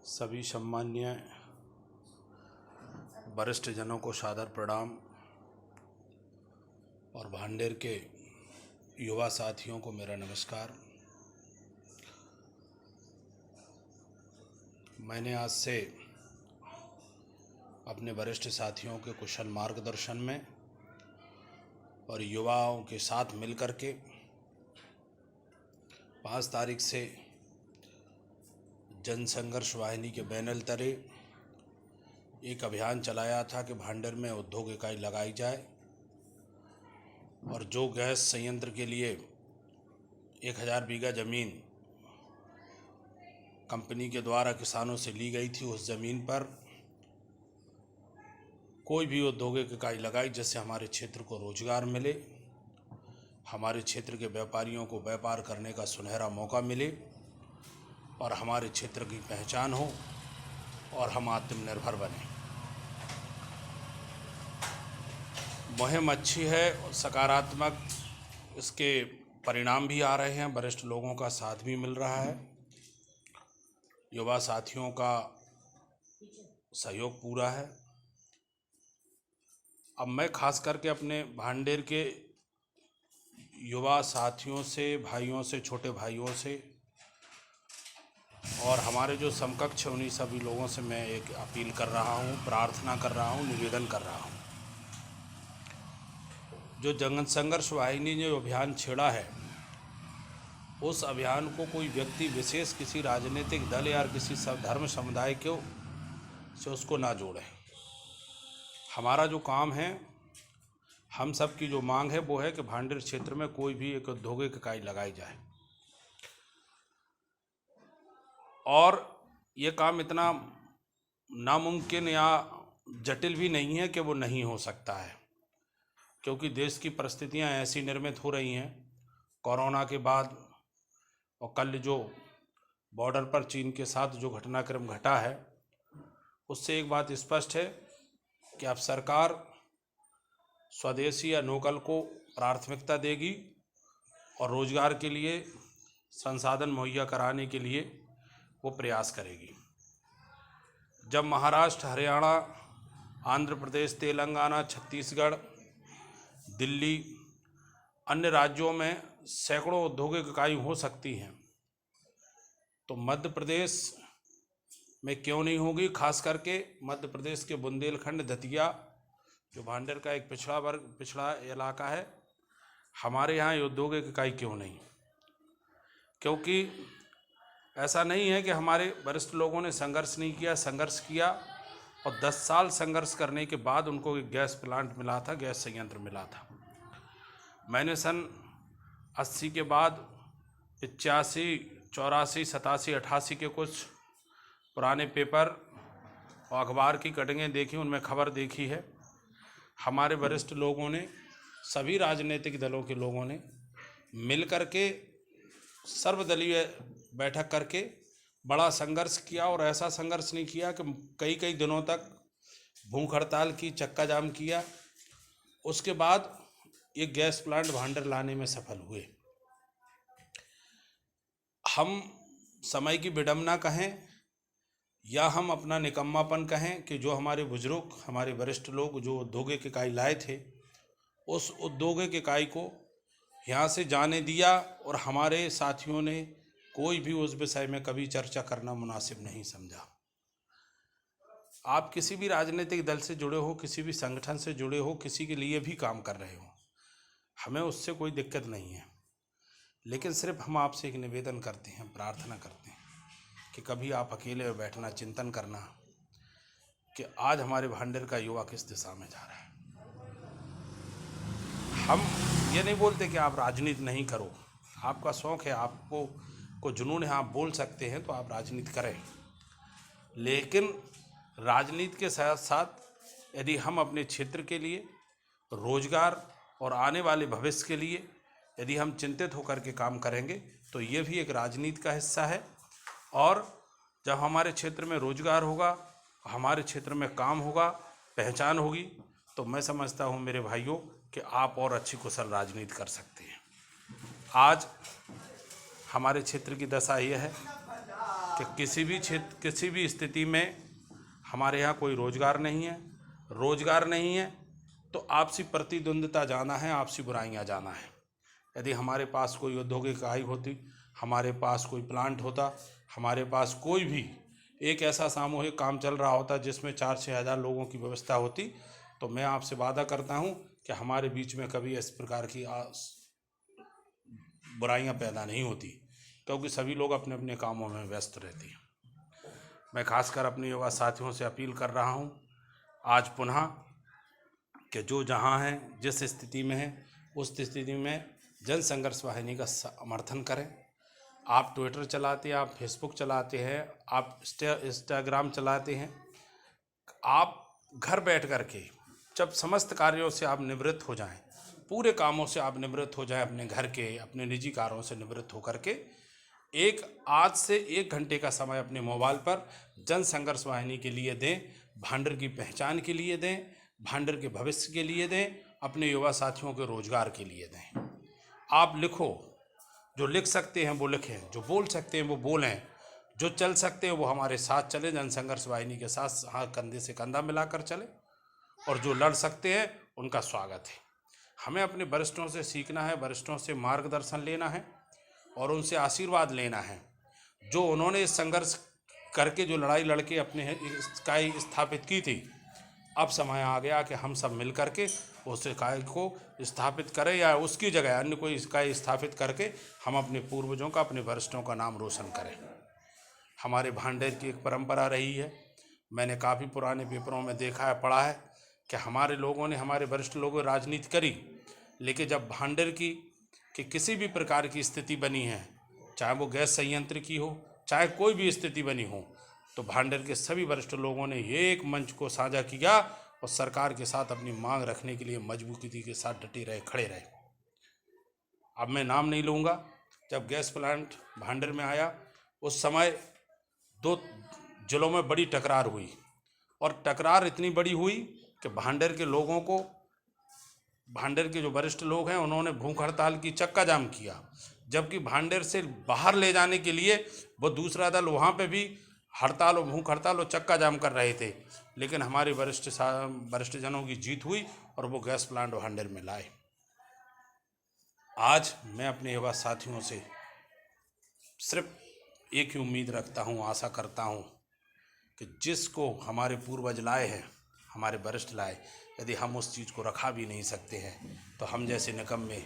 सभी सम्मान्य वरिष्ठ जनों को सादर प्रणाम और भांडेर के युवा साथियों को मेरा नमस्कार। मैंने आज से अपने वरिष्ठ साथियों के कुशल मार्गदर्शन में और युवाओं के साथ मिलकर के 5 तारीख से जन संघर्ष वाहिनी के बैनर तले एक अभियान चलाया था कि भांडेर में उद्योग इकाई लगाई जाए और जो गैस संयंत्र के लिए 1000 बीघा ज़मीन कंपनी के द्वारा किसानों से ली गई थी, उस ज़मीन पर कोई भी औद्योगिक इकाई लगाई जिससे हमारे क्षेत्र को रोजगार मिले, हमारे क्षेत्र के व्यापारियों को व्यापार करने का सुनहरा मौका मिले और हमारे क्षेत्र की पहचान हो और हम आत्मनिर्भर बने। मुहिम अच्छी है और सकारात्मक इसके परिणाम भी आ रहे हैं, वरिष्ठ लोगों का साथ भी मिल रहा है, युवा साथियों का सहयोग पूरा है। अब मैं खास करके अपने भांडेर के युवा साथियों से, भाइयों से, छोटे भाइयों से और हमारे जो समकक्ष उन्हीं सभी लोगों से मैं एक अपील कर रहा हूँ, प्रार्थना कर रहा हूँ, निवेदन कर रहा हूँ। जो जन संघर्ष वाहिनी ने अभियान छेड़ा है, उस अभियान को कोई व्यक्ति विशेष, किसी राजनीतिक दल या किसी धर्म समुदाय के से उसको ना जोड़े। हमारा जो काम है, हम सब की जो मांग है वो है कि भांडेर क्षेत्र में कोई भी एक औद्योगिक इकाई लगाई जाए और ये काम इतना नामुमकिन या जटिल भी नहीं है कि वो नहीं हो सकता है, क्योंकि देश की परिस्थितियां ऐसी निर्मित हो रही हैं कोरोना के बाद और कल जो बॉर्डर पर चीन के साथ जो घटनाक्रम घटा है, उससे एक बात स्पष्ट है कि अब सरकार स्वदेशी या लोकल को प्राथमिकता देगी और रोजगार के लिए संसाधन मुहैया कराने के लिए वो प्रयास करेगी। जब महाराष्ट्र, हरियाणा, आंध्र प्रदेश, तेलंगाना, छत्तीसगढ़, दिल्ली, अन्य राज्यों में सैकड़ों औद्योगिक इकाई हो सकती हैं, तो मध्य प्रदेश में क्यों नहीं होगी? खास करके मध्य प्रदेश के बुंदेलखंड, दतिया, जो भांडेर का एक पिछड़ा इलाका है, हमारे यहाँ औद्योगिक इकाई क्यों नहीं? क्योंकि ऐसा नहीं है कि हमारे वरिष्ठ लोगों ने संघर्ष नहीं किया, संघर्ष किया और 10 साल संघर्ष करने के बाद उनको एक गैस प्लांट मिला था, गैस संयंत्र मिला था। मैंने सन 80 के बाद 85, 84, 87, 88 के कुछ पुराने पेपर और अखबार की कटिंगें देखी, उनमें खबर देखी है। हमारे वरिष्ठ लोगों ने, सभी राजनीतिक दलों के लोगों ने मिलकर के सर्वदलीय बैठक करके बड़ा संघर्ष किया और ऐसा संघर्ष नहीं किया कि कई दिनों तक भूख हड़ताल की, चक्का जाम किया। उसके बाद ये गैस प्लांट भांडेर लाने में सफल हुए। हम समय की विडंबना कहें या हम अपना निकम्मापन कहें कि जो हमारे बुजुर्ग, हमारे वरिष्ठ लोग जो औद्योगिक इकाई लाए थे, उस औद्योगिक इकाई को यहाँ से जाने दिया और हमारे साथियों ने कोई भी उस विषय में कभी चर्चा करना मुनासिब नहीं समझा। आप किसी भी राजनीतिक दल से जुड़े हो, किसी भी संगठन से जुड़े हो, किसी के लिए भी काम कर रहे हो, हमें उससे कोई दिक्कत नहीं है, लेकिन सिर्फ हम आपसे एक निवेदन करते हैं, प्रार्थना करते हैं कि कभी आप अकेले बैठना, चिंतन करना कि आज हमारे भांडेर का युवा किस दिशा में जा रहा है। हम ये नहीं बोलते कि आप राजनीति नहीं करो, आपका शौक़ है, आपको जुनून है, आप बोल सकते हैं तो आप राजनीति करें, लेकिन राजनीति के साथ साथ यदि हम अपने क्षेत्र के लिए, रोजगार और आने वाले भविष्य के लिए यदि हम चिंतित होकर के काम करेंगे तो ये भी एक राजनीति का हिस्सा है। और जब हमारे क्षेत्र में रोजगार होगा, हमारे क्षेत्र में काम होगा, पहचान होगी, तो मैं समझता हूँ मेरे भाइयों कि आप और अच्छी कुशल राजनीति कर सकते हैं। आज हमारे क्षेत्र की दशा यह है कि किसी भी स्थिति में हमारे यहाँ कोई रोजगार नहीं है तो आपसी प्रतिद्वंद्विता जाना है, आपसी बुराइयाँ जाना है। यदि हमारे पास कोई औद्योगिक इकाई होती, हमारे पास कोई प्लांट होता, हमारे पास कोई भी एक ऐसा सामूहिक काम चल रहा होता जिसमें 4-6 हज़ार लोगों की व्यवस्था होती, तो मैं आपसे वादा करता हूं कि हमारे बीच में कभी इस प्रकार की बुराइयां पैदा नहीं होती, क्योंकि सभी लोग अपने अपने कामों में व्यस्त रहते हैं। मैं खासकर अपने युवा साथियों से अपील कर रहा हूं आज पुनः कि जो जहां हैं, जिस स्थिति में है, उस स्थिति में जन संघर्ष वाहिनी का समर्थन करें। आप ट्विटर चलाते हैं, आप फेसबुक चलाते हैं, आप इंस्टाग्राम चलाते हैं, आप घर बैठ कर के जब समस्त कार्यों से आप निवृत्त हो जाएं, पूरे कामों से आप निवृत्त हो जाएं, अपने घर के, अपने निजी कार्यों से निवृत्त होकर के आज से 1 घंटे का समय अपने मोबाइल पर जन संघर्ष वाहिनी के लिए दें, भांडर की पहचान के लिए दें, भांडर के भविष्य के लिए दें, अपने युवा साथियों के रोजगार के लिए दें। आप लिखो, जो लिख सकते हैं वो लिखें, जो बोल सकते हैं वो बोलें, जो चल सकते हैं वो हमारे साथ चले, जन संघर्ष वाहिनी के साथ हाँ कंधे से कंधा मिलाकर चले, और जो लड़ सकते हैं उनका स्वागत है। हमें अपने वरिष्ठों से सीखना है, वरिष्ठों से मार्गदर्शन लेना है और उनसे आशीर्वाद लेना है। जो उन्होंने इस संघर्ष करके जो लड़ाई लड़के अपने इकाई स्थापित की थी, अब समय आ गया कि हम सब मिल करके उस इकाई को स्थापित करें या उसकी जगह अन्य कोई इकाई स्थापित करके हम अपने पूर्वजों का, अपने वरिष्ठों का नाम रोशन करें। हमारे भांडेर की एक परंपरा रही है, मैंने काफ़ी पुराने पेपरों में देखा है, पढ़ा है कि हमारे लोगों ने, हमारे वरिष्ठ लोगों ने राजनीति करी, लेकिन जब भांडेर की किसी भी प्रकार की स्थिति बनी है, चाहे वो गैस संयंत्र की हो, चाहे कोई भी स्थिति बनी हो, तो भांडेर के सभी वरिष्ठ लोगों ने एक मंच को साझा किया और सरकार के साथ अपनी मांग रखने के लिए मजबूती के साथ डटे रहे, खड़े रहे। अब मैं नाम नहीं लूँगा, जब गैस प्लांट भांडेर में आया उस समय 2 जिलों में बड़ी टकरार हुई, और टकरार इतनी बड़ी हुई कि भांडेर के लोगों को, भांडेर के जो वरिष्ठ लोग हैं उन्होंने भूख हड़ताल की, चक्का जाम किया, जबकि भांडेर से बाहर ले जाने के लिए वो दूसरा दल वहाँ पे भी हड़ताल और भूख हड़ताल और चक्का जाम कर रहे थे, लेकिन हमारे वरिष्ठ जनों की जीत हुई और वो गैस प्लांट भांडेर में लाए। आज मैं अपने युवा साथियों से सिर्फ एक ही उम्मीद रखता हूँ, आशा करता हूँ कि जिसको हमारे पूर्वज लाए हैं, हमारे वरिष्ठ लाए, यदि हम उस चीज़ को रखा भी नहीं सकते हैं तो हम जैसे निकम्मे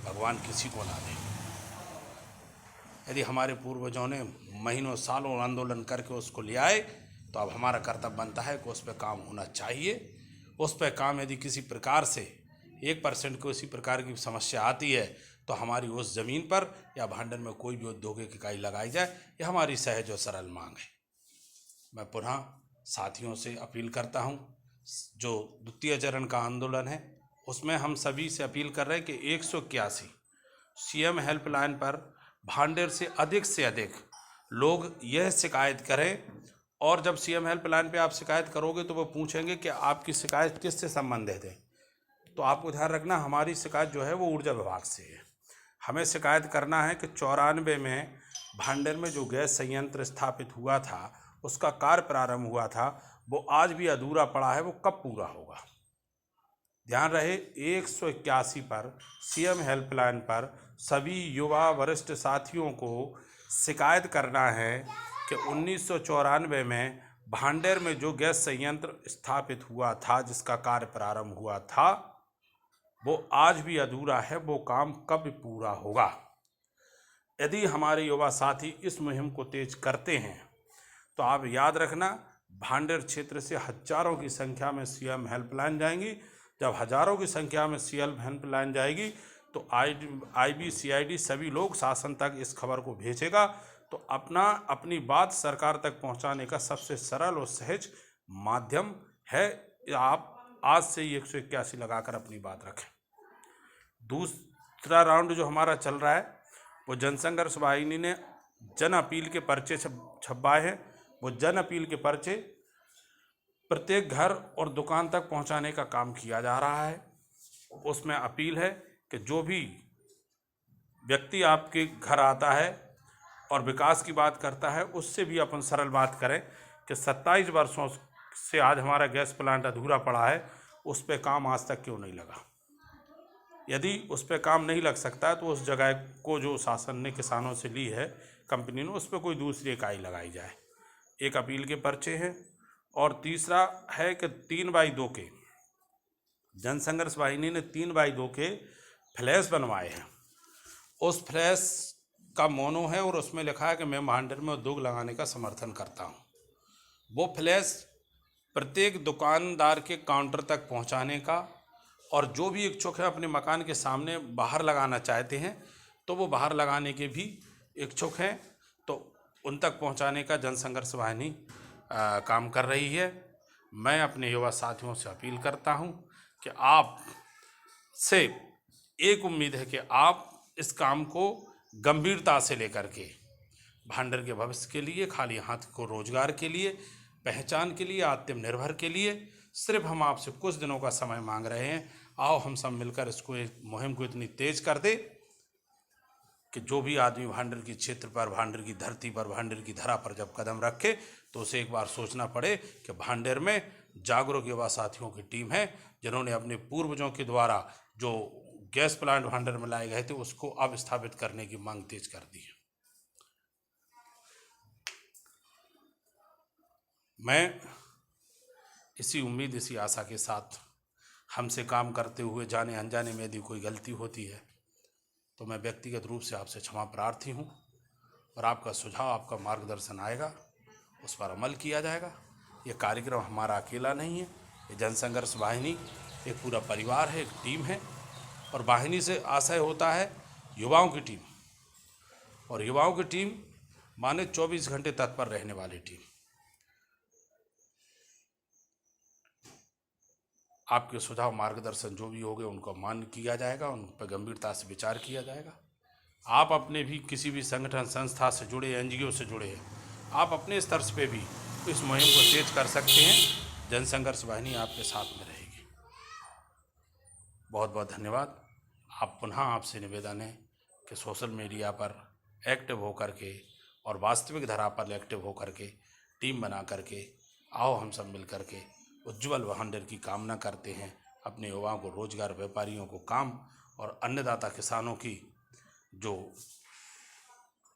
भगवान किसी को ना दें। यदि हमारे पूर्वजों ने महीनों सालों आंदोलन करके उसको ले आए, तो अब हमारा कर्तव्य बनता है कि उस पर काम होना चाहिए। उस पर काम यदि किसी प्रकार से 1% को इसी प्रकार की समस्या आती है तो हमारी उस ज़मीन पर या भांडर में कोई भी औद्योगिक इकाई लगाई जाए, यह हमारी सहज और सरल मांग है। मैं पुनः साथियों से अपील करता हूं, जो द्वितीय चरण का आंदोलन है उसमें हम सभी से अपील कर रहे हैं कि 181 सीएम हेल्पलाइन पर भांडेर से अधिक लोग यह शिकायत करें, और जब सीएम हेल्पलाइन पे आप शिकायत करोगे तो वो पूछेंगे कि आपकी शिकायत किससे संबंधित है। तो आपको ध्यान रखना, हमारी शिकायत जो है वो ऊर्जा विभाग से है। हमें शिकायत करना है कि 94 में भांडेर में जो गैस संयंत्र स्थापित हुआ था, उसका कार्य प्रारंभ हुआ था, वो आज भी अधूरा पड़ा है, वो कब पूरा होगा। ध्यान रहे 181 पर सीएम हेल्पलाइन पर सभी युवा वरिष्ठ साथियों को शिकायत करना है कि 1994 में भांडेर में जो गैस संयंत्र स्थापित हुआ था, जिसका कार्य प्रारंभ हुआ था, वो आज भी अधूरा है, वो काम कब पूरा होगा। यदि हमारे युवा साथी इस मुहिम को तेज करते हैं तो आप याद रखना, भांडेर क्षेत्र से हजारों की संख्या में सीएम हेल्पलाइन जाएंगी। जब हजारों की संख्या में सीएम हेल्पलाइन जाएगी तो आईबी सीआईडी सभी लोग शासन तक इस खबर को भेजेगा, तो अपनी बात सरकार तक पहुंचाने का सबसे सरल और सहज माध्यम है। आप आज से ही 181 लगाकर अपनी बात रखें। दूसरा राउंड जो हमारा चल रहा है वो जनसंघर्ष वाहिनी ने जन अपील के पर्चे छपवाए हैं। वो जन अपील के पर्चे प्रत्येक घर और दुकान तक पहुंचाने का काम किया जा रहा है। उसमें अपील है कि जो भी व्यक्ति आपके घर आता है और विकास की बात करता है, उससे भी अपन सरल बात करें कि 27 वर्षों से आज हमारा गैस प्लांट अधूरा पड़ा है, उस पे काम आज तक क्यों नहीं लगा? यदि उस पे काम नहीं लग सकता है तो उस जगह को जो शासन ने किसानों से ली है, कंपनी ने, उस पर कोई दूसरी इकाई लगाई जाए। एक अपील के पर्चे हैं। और तीसरा है कि 3x2 के जनसंघर्ष वाहिनी ने 3x2 के फ्लैश बनवाए हैं। उस फ्लैश का मोनो है और उसमें लिखा है कि मैं भांडेर में उद्योग लगाने का समर्थन करता हूँ। वो फ्लैश प्रत्येक दुकानदार के काउंटर तक पहुँचाने का, और जो भी इच्छुक है अपने मकान के सामने बाहर लगाना चाहते हैं तो वो बाहर लगाने के भी इच्छुक हैं, तो उन तक पहुंचाने का जनसंघर्ष वाहिनी काम कर रही है। मैं अपने युवा साथियों से अपील करता हूं कि आप से एक उम्मीद है कि आप इस काम को गंभीरता से लेकर के भांडेर के भविष्य के लिए, खाली हाथ को रोजगार के लिए, पहचान के लिए, आत्मनिर्भर के लिए सिर्फ हम आपसे कुछ दिनों का समय मांग रहे हैं। आओ हम सब मिलकर इसको, एक मुहिम को इतनी तेज कर दे कि जो भी आदमी भांडेर की क्षेत्र पर, भांडेर की धरती पर, भांडेर की धरा पर जब कदम रखे तो उसे एक बार सोचना पड़े कि भांडेर में जागरूक युवा साथियों की टीम है, जिन्होंने अपने पूर्वजों के द्वारा जो गैस प्लांट भांडेर में लाए गए थे उसको अब स्थापित करने की मांग तेज कर दी है। मैं इसी उम्मीद, इसी आशा के साथ हमसे काम करते हुए जाने अनजाने में यदि कोई गलती होती है तो मैं व्यक्तिगत रूप से आपसे क्षमा प्रार्थी हूँ, और आपका सुझाव, आपका मार्गदर्शन आएगा, उस पर अमल किया जाएगा। ये कार्यक्रम हमारा अकेला नहीं है, ये जनसंघर्ष वाहिनी एक पूरा परिवार है, एक टीम है, और वाहिनी से आशय होता है युवाओं की टीम, और युवाओं की टीम माने 24 घंटे तत्पर रहने वाली टीम। आपके सुझाव, मार्गदर्शन जो भी होंगे उनको मान्य किया जाएगा, उन पर गंभीरता से विचार किया जाएगा। आप अपने भी किसी भी संगठन, संस्था से जुड़े, NGO से जुड़े हैं, आप अपने स्तर पे भी इस मुहिम को तेज कर सकते हैं। जनसंघर्ष वाहिनी आपके साथ में रहेगी। बहुत बहुत धन्यवाद। आप पुनः, आपसे निवेदन है कि सोशल मीडिया पर एक्टिव होकर के और वास्तविक धरा पर एक्टिव होकर के टीम बना करके आओ हम सब मिल कर के उज्ज्वल भांडेर की कामना करते हैं। अपने युवाओं को रोजगार, व्यापारियों को काम, और अन्नदाता किसानों की जो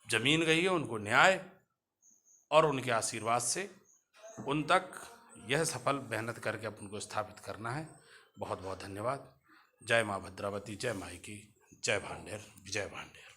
जमीन गई है उनको न्याय, और उनके आशीर्वाद से उन तक यह सफल मेहनत करके अपन को स्थापित करना है। बहुत बहुत धन्यवाद। जय माँ भद्रावती, जय माई की, जय भांडेर, विजय भांडेर।